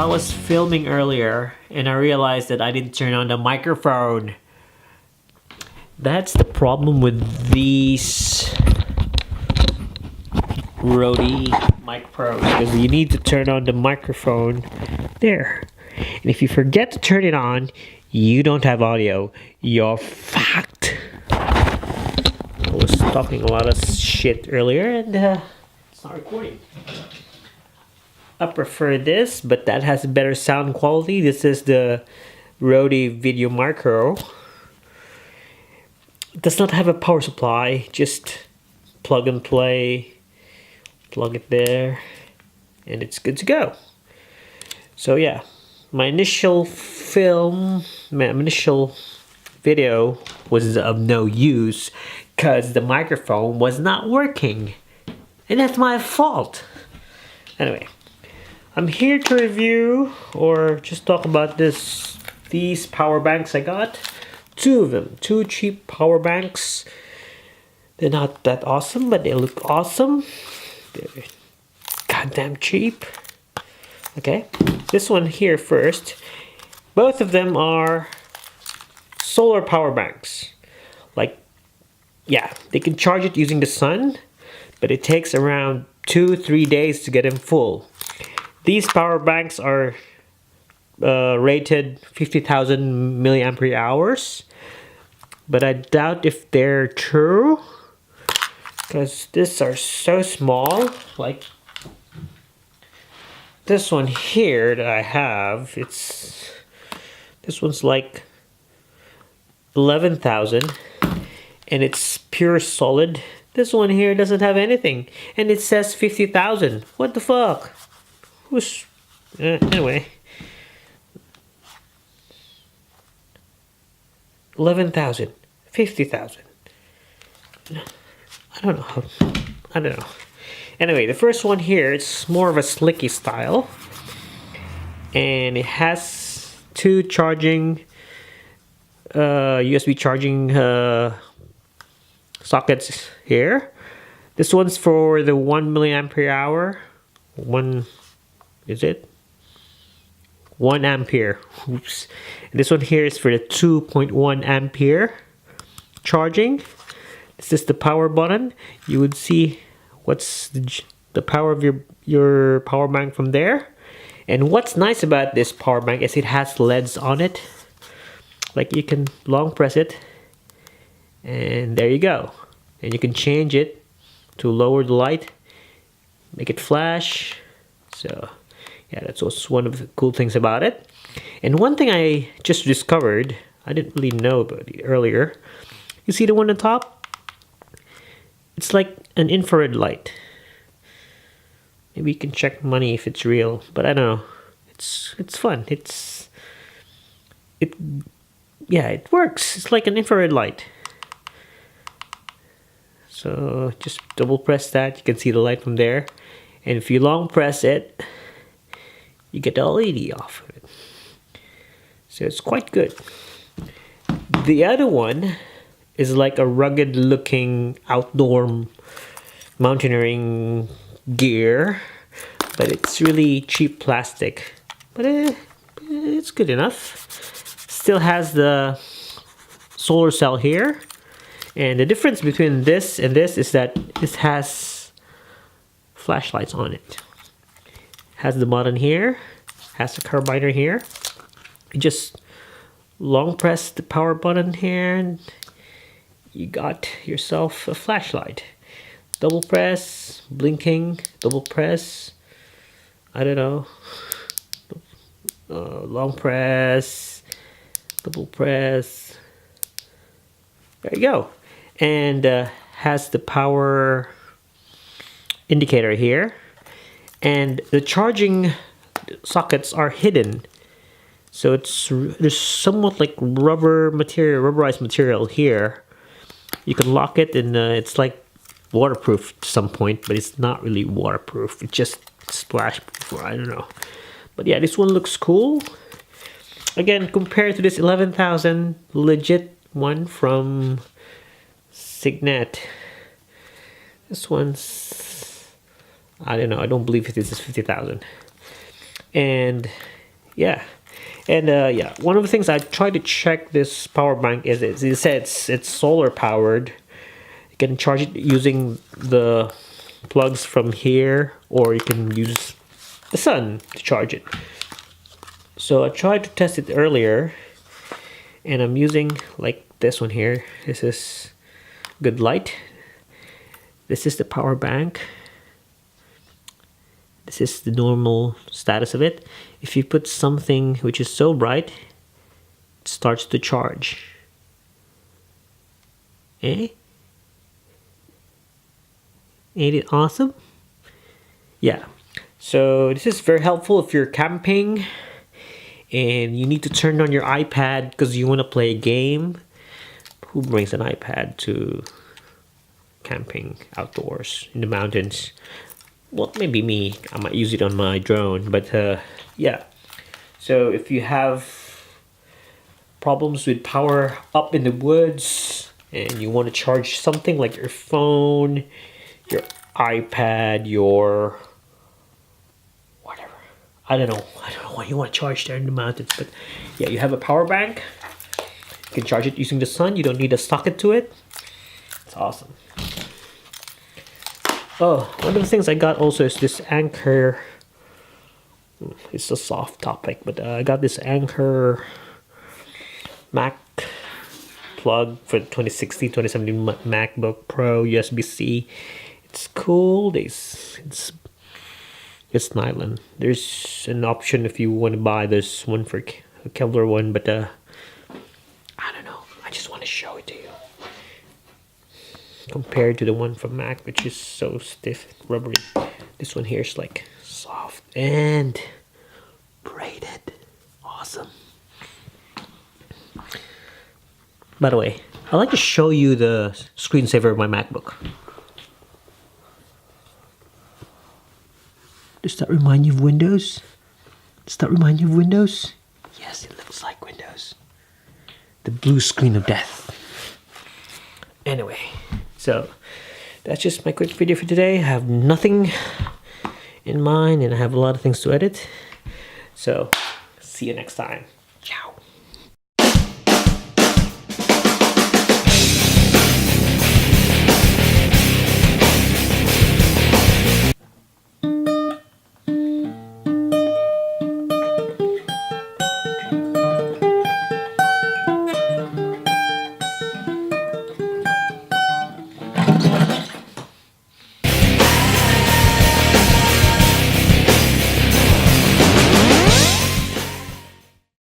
I was filming earlier and I realized that I didn't turn on the microphone. That's the problem with these Rode Mic Pros, because you need to turn on the microphone there. And if you forget to turn it on, you don't have audio. You're fucked. I was talking a lot of shit earlier and it's not recording. I prefer this, but that has better sound quality. This is the Rode Video Micro. It does not have a power supply, just plug and play. Plug it there, and it's good to go. So yeah, my initial video was of no use because the microphone was not working, and that's my fault. Anyway, I'm here to review or just talk about these power banks I got. Two of them, two cheap power banks. They're not that awesome, but they look awesome. They're goddamn cheap. Okay, this one here first. Both of them are solar power banks. Like, yeah, they can charge it using the sun, but it takes around 2-3 days to get them full. These power banks are rated 50,000 milliampere hours, but I doubt if they're true, because these are so small. Like this one here that I have, this one's like 11,000 and it's pure solid. This one here doesn't have anything and it says 50,000. What the fuck? Anyway, 11,000, 50,000. I don't know. Anyway, the first one here, it's more of a slicky style, and it has two charging USB charging sockets here. This one's for the 1 milliampere hour. Is it 1 ampere? Oops. And this one here is for the 2.1 ampere charging. This is the power button. You would see what's the power of your power bank from there. And what's nice about this power bank is it has LEDs on it. Like, you can long press it and there you go. And you can change it to lower the light, make it flash. So yeah, that's also one of the cool things about it. And one thing I just discovered, I didn't really know about it earlier. You see the one on top? It's like an infrared light. Maybe you can check money if it's real, but I don't know. It's fun. Yeah, it works. It's like an infrared light. So just double press that. You can see the light from there. And if you long press it, you get the LED off of it. So it's quite good. The other one is like a rugged looking outdoor mountaineering gear, but it's really cheap plastic, but it's good enough. Still has the solar cell here, and the difference between this and this is that it has flashlights on it. Has the button here, has the carabiner here. You just long press the power button here and you got yourself a flashlight. Double press, blinking, double press, I don't know, long press, double press, there you go. And has the power indicator here, and the charging sockets are hidden, so there's somewhat like rubberized material here. You can lock it, and it's like waterproof to some point, but it's not really waterproof. It's just splash proof, I don't know. But yeah, this one looks cool. Again, compared to this 11,000 legit one from Signet, this one's, I don't know, I don't believe this is 50,000. And yeah. And yeah, one of the things I tried to check this power bank is it says it's solar powered. You can charge it using the plugs from here, or you can use the sun to charge it. So I tried to test it earlier, and I'm using like this one here. This is good light. This is the power bank. This is the normal status of it. If you put something which is so bright, it starts to charge. Eh? Ain't it awesome? Yeah. So this is very helpful if you're camping and you need to turn on your iPad because you want to play a game. Who brings an iPad to camping outdoors in the mountains? Well, maybe me. I might use it on my drone, but yeah. So if you have problems with power up in the woods and you want to charge something like your phone, your iPad, your whatever. I don't know what you want to charge there in the mountains, but yeah, you have a power bank. You can charge it using the sun. You don't need a socket to it. It's awesome. Oh, one of the things I got also is this Anker. It's a soft topic, but I got this Anker Mac plug for 2016-2017 MacBook Pro USB-C. It's cool. It's nylon. There's an option if you want to buy this one for a Kevlar one, but I don't know. I just want to show it to you. Compared to the one from Mac, which is so stiff and rubbery, this one here is like soft and braided. Awesome. By the way, I'd like to show you the screensaver of my MacBook. Does that remind you of Windows? Does that remind you of Windows? Yes, it looks like Windows. The blue screen of death. Anyway, so that's just my quick video for today. I have nothing in mind and I have a lot of things to edit. So, see you next time.